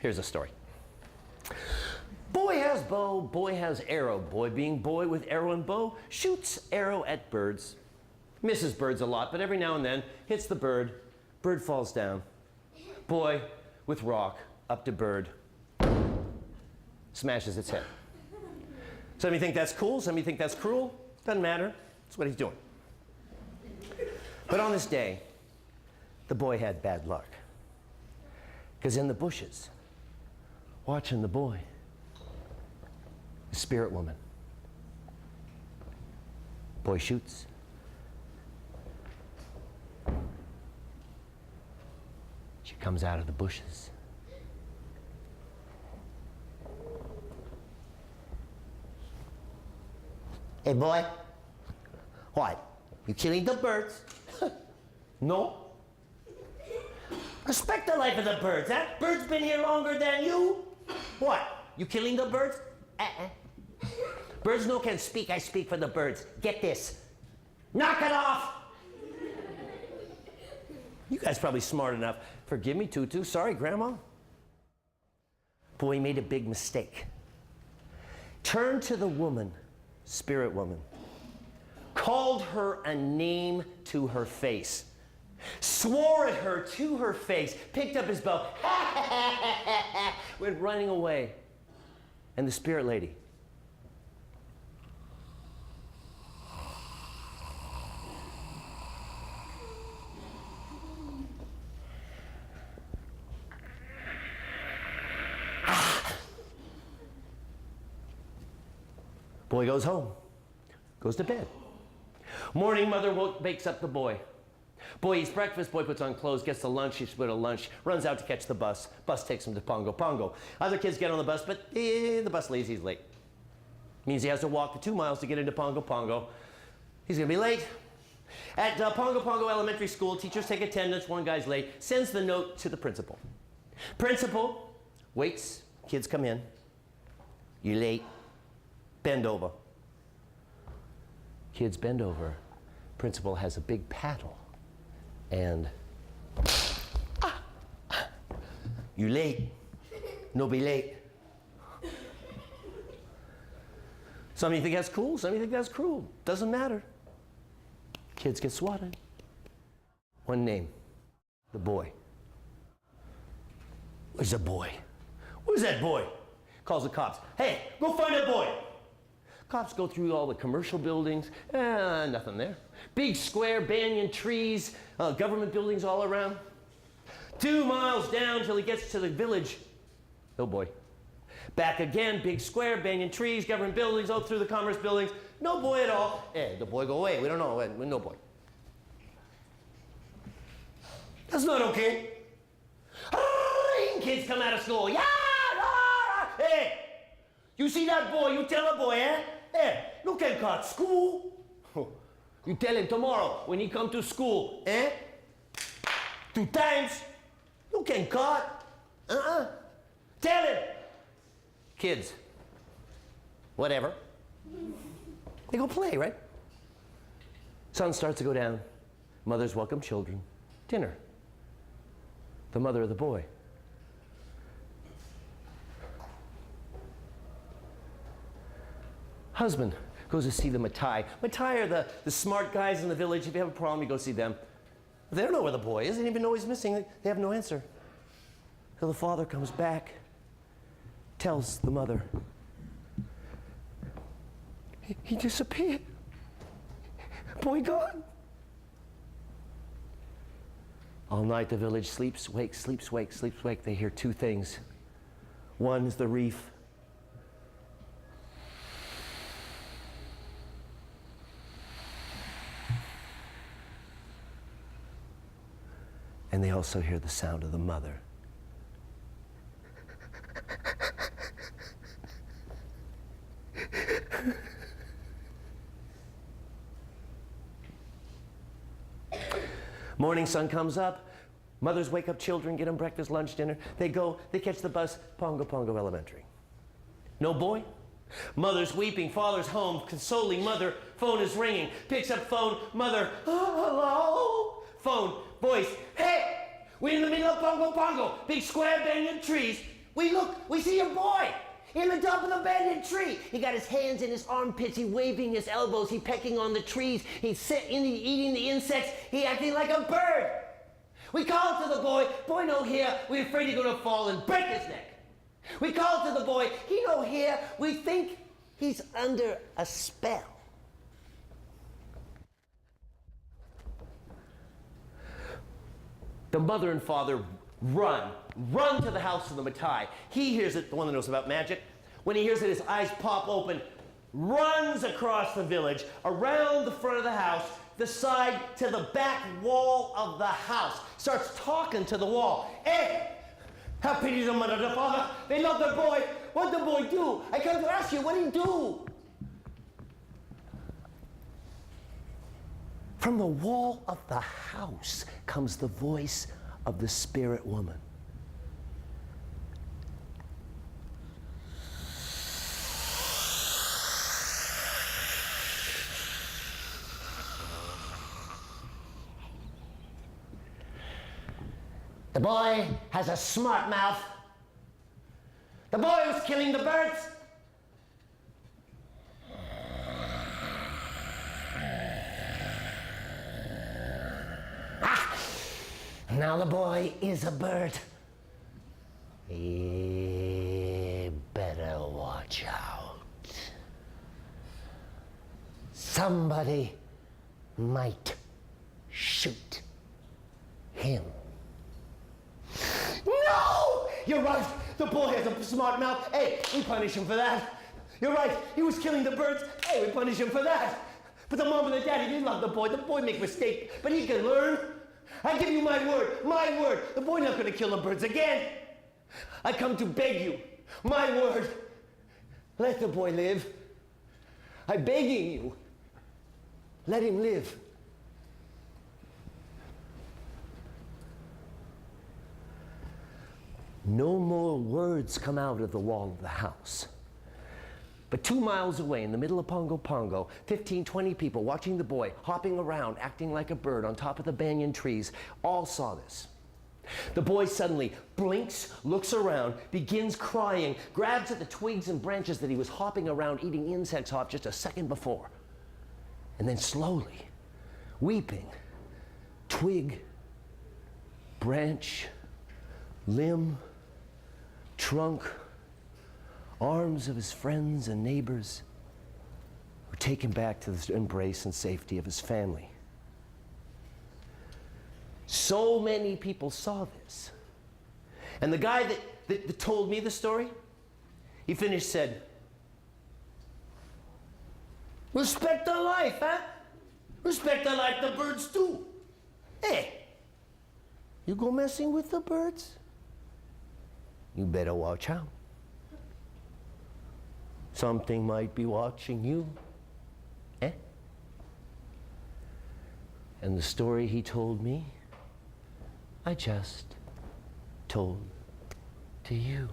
Here's a story. Boy has bow, boy has arrow. Boy being boy with arrow and bow, shoots arrow at birds. Misses birds a lot, but every now and then hits the bird. Bird falls down. Boy with rock up to bird. Smashes its head. Some of you think that's cool, some of you think that's cruel. Doesn't matter. That's what he's doing. But on this day, the boy had bad luck. Because in the bushes, watching the boy, the spirit woman. Boy shoots. She comes out of the bushes. Hey boy, what? You killing the birds? No. Respect the life of the birds, huh? Birds been here longer than you. What? You killing the birds? Birds no can speak, I speak for the birds. Get this. Knock it off! You guys probably smart enough. Forgive me, Tutu. Sorry, Grandma. Boy made a big mistake. Turned to the woman, spirit woman. Called her a name to her face. Swore at her to her face. Picked up his bow. Went running away. And the spirit lady. Boy goes home, goes to bed. Morning, mother wakes up the boy. Boy eats breakfast, boy puts on clothes, gets to lunch, he split a lunch, runs out to catch the bus. Bus takes him to Pongo Pongo. Other kids get on the bus, but the bus leaves, he's late. Means he has to walk the 2 miles to get into Pongo Pongo. He's gonna be late. At Pongo Pongo Elementary School, teachers take attendance, one guy's late, sends the note to the principal. Principal waits, kids come in. You late. Bend over. Kids bend over. Principal has a big paddle. And, you late. No be late. Some of you think that's cool, some of you think that's cruel. Doesn't matter. Kids get swatted. One name, the boy. Where's the boy? Where's that boy? Calls the cops. Hey, go find that boy. Cops go through all the commercial buildings. Nothing there. Big square banyan trees, government buildings all around. 2 miles down till he gets to the village. No boy. Back again, big square, banyan trees, government buildings, all through the commerce buildings. No boy at all. The boy go away. We don't know. No boy. That's not okay. Kids come out of school. Yeah! Hey! You see that boy, you tell the boy, Hey, you can cut school. You tell him tomorrow when he come to school, 2 times. You can cut. Tell him. Kids, whatever. They go play, right? Sun starts to go down. Mothers welcome children. Dinner. The mother of the boy. Husband goes to see the Matai. Matai are the smart guys in the village. If you have a problem, you go see them. They don't know where the boy is. They don't even know he's missing. They have no answer. So the father comes back, tells the mother, he disappeared. Boy gone. All night the village sleeps, wakes, sleeps, wakes, sleeps, wake. They hear 2 things. One is the reef. And they also hear the sound of the mother. Morning sun comes up. Mothers wake up children, get them breakfast, lunch, dinner. They go, they catch the bus, Pongo Pongo Elementary. No boy. Mother's weeping, father's home, consoling mother. Phone is ringing. Picks up phone, mother. Oh, hello. Phone, voice. Hey, we're in the middle of Pongo Pongo. Big square banyan trees. we see your boy in the top of the abandoned tree. He got his hands in his armpits, he waving his elbows, he pecking on the trees, he's eating the insects, he acting like a bird. We call to the boy, boy no hear, we're afraid he's gonna fall and break his neck. We call to the boy, he no hear, we think he's under a spell. The mother and father run to the house of the Matai. He hears it, the one that knows about magic. When he hears it, his eyes pop open, runs across the village, around the front of the house, the side to the back wall of the house. Starts talking to the wall. Hey, have pity the mother and the father. They love their boy. What'd the boy do? I come to ask you, what'd he do? From the wall of the house comes the voice of the spirit woman. The boy has a smart mouth. The boy was killing the birds. Now the boy is a bird. He better watch out. Somebody might shoot him. No! You're right. The boy has a smart mouth. Hey, we punish him for that. You're right. He was killing the birds. Hey, we punish him for that. But the mom and the daddy didn't love the boy. The boy make mistakes, but he can learn. I give you my word, my word. The boy not gonna kill the birds again. I come to beg you, my word. Let the boy live. I'm begging you. Let him live. No more words come out of the wall of the house. But 2 miles away, in the middle of Pongo Pongo, 15, 20 people watching the boy, hopping around, acting like a bird on top of the banyan trees, all saw this. The boy suddenly blinks, looks around, begins crying, grabs at the twigs and branches that he was hopping around eating insects off just a second before. And then slowly, weeping, twig, branch, limb, trunk, arms of his friends and neighbors were taken back to the embrace and safety of his family. So many people saw this. And the guy that told me the story, he finished, said, respect the life, huh? Respect the life the birds do. Hey, you go messing with the birds? You better watch out. Something might be watching you. Eh? And the story he told me, I just told to you.